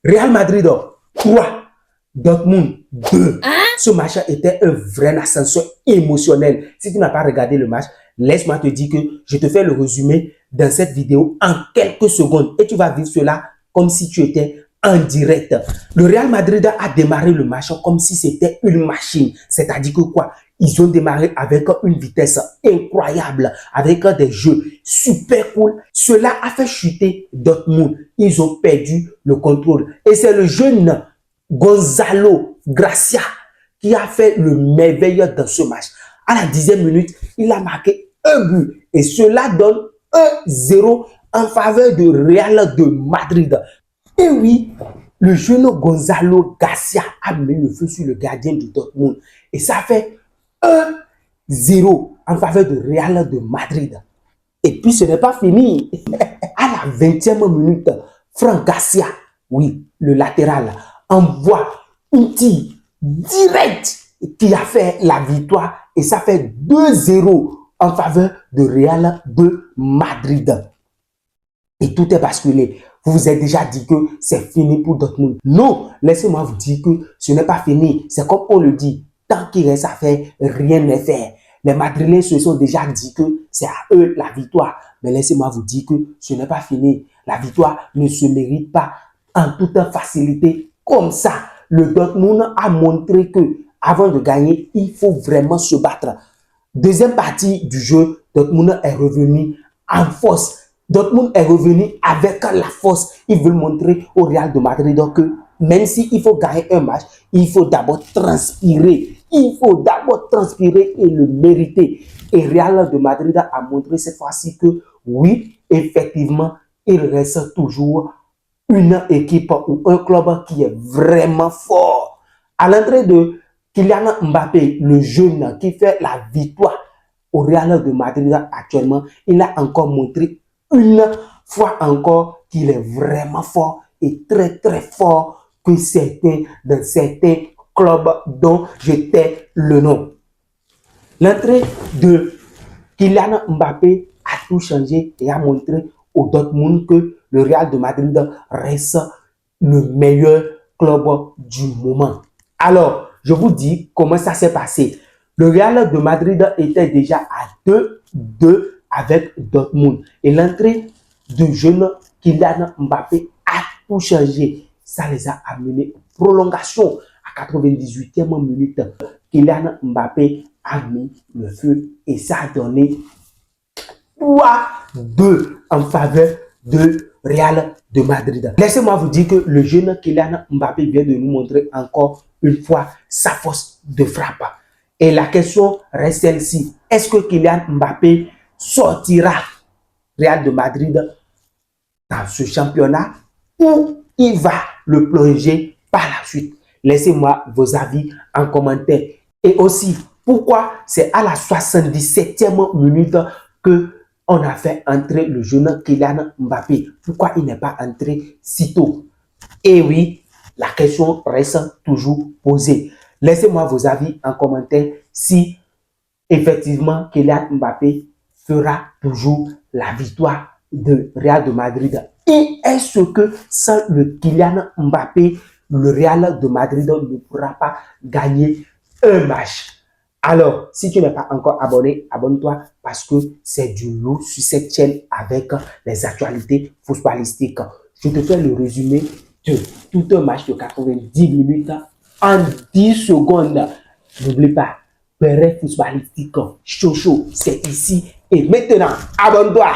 Real Madrid 3, Dortmund 2. Ce match était un vrai ascenseur émotionnel. Si tu n'as pas regardé le match, laisse-moi te dire que je te fais le résumé dans cette vidéo en quelques secondes et tu vas vivre cela comme si tu étais en direct. Le Real Madrid a démarré le match comme si c'était une machine. C'est-à-dire que quoi? Ils ont démarré avec une vitesse incroyable, avec des jeux super cool. Cela a fait chuter Dortmund. Ils ont perdu le contrôle. Et c'est le jeune Gonzalo Gracia qui a fait le merveilleux dans ce match. À la 10e minute, il a marqué un but. Et cela donne 1-0 en faveur de Real de Madrid. Et oui, le jeune Gonzalo Garcia a mis le feu sur le gardien de Dortmund. Et ça fait 1-0 en faveur de Real de Madrid. Et puis ce n'est pas fini. À la 20e minute, Franck Garcia, oui, le latéral, envoie un tir direct qui a fait la victoire. Et ça fait 2-0 en faveur de Real de Madrid. Et tout est basculé. Vous vous êtes déjà dit que c'est fini pour Dortmund. Non, laissez-moi vous dire que ce n'est pas fini. C'est comme on le dit, tant qu'il reste à faire, rien n'est fait. Les Madrilènes se sont déjà dit que c'est à eux la victoire. Mais laissez-moi vous dire que ce n'est pas fini. La victoire ne se mérite pas en toute facilité comme ça. Le Dortmund a montré que avant de gagner, il faut vraiment se battre. Deuxième partie du jeu, Dortmund est revenu en force. Dortmund est revenu avec la force. Ils veulent montrer au Real de Madrid que même s'il faut gagner un match, il faut d'abord transpirer. Il faut d'abord transpirer et le mériter. Et Real de Madrid a montré cette fois-ci que oui, effectivement, il reste toujours une équipe ou un club qui est vraiment fort. À l'entrée de Kylian Mbappé, le jeune qui fait la victoire au Real de Madrid actuellement, il a encore montré une fois encore qu'il est vraiment fort et très très fort que certains dans certains clubs dont je tais le nom. L'entrée de Kylian Mbappé a tout changé et a montré au Dortmund que le Real de Madrid reste le meilleur club du moment. Alors, je vous dis comment ça s'est passé. Le Real de Madrid était déjà à 2-2 avec Dortmund. Et l'entrée du jeune Kylian Mbappé a tout changé. Ça les a amenés prolongation à 98e minute. Kylian Mbappé a mis le feu et ça a donné 3-2 en faveur de Real de Madrid. Laissez-moi vous dire que le jeune Kylian Mbappé vient de nous montrer encore une fois sa force de frappe. Et la question reste celle-ci. Est-ce que Kylian Mbappé sortira Real de Madrid dans ce championnat ou il va le plonger par la suite? Laissez-moi vos avis en commentaire. Et aussi, pourquoi c'est à la 77e minute que on a fait entrer le jeune Kylian Mbappé? Pourquoi il n'est pas entré si tôt? Et oui, la question reste toujours posée. Laissez-moi vos avis en commentaire si effectivement Kylian Mbappé fera toujours la victoire de Real de Madrid. Et est-ce que sans le Kylian Mbappé, le Real de Madrid ne pourra pas gagner un match? Alors, si tu n'es pas encore abonné, abonne-toi parce que c'est du lourd sur cette chaîne avec les actualités footballistiques. Je te fais le résumé de tout un match de 90 minutes en 10 secondes. N'oublie pas, Perret footballistique, chaud, c'est ici et maintenant, abonne-toi.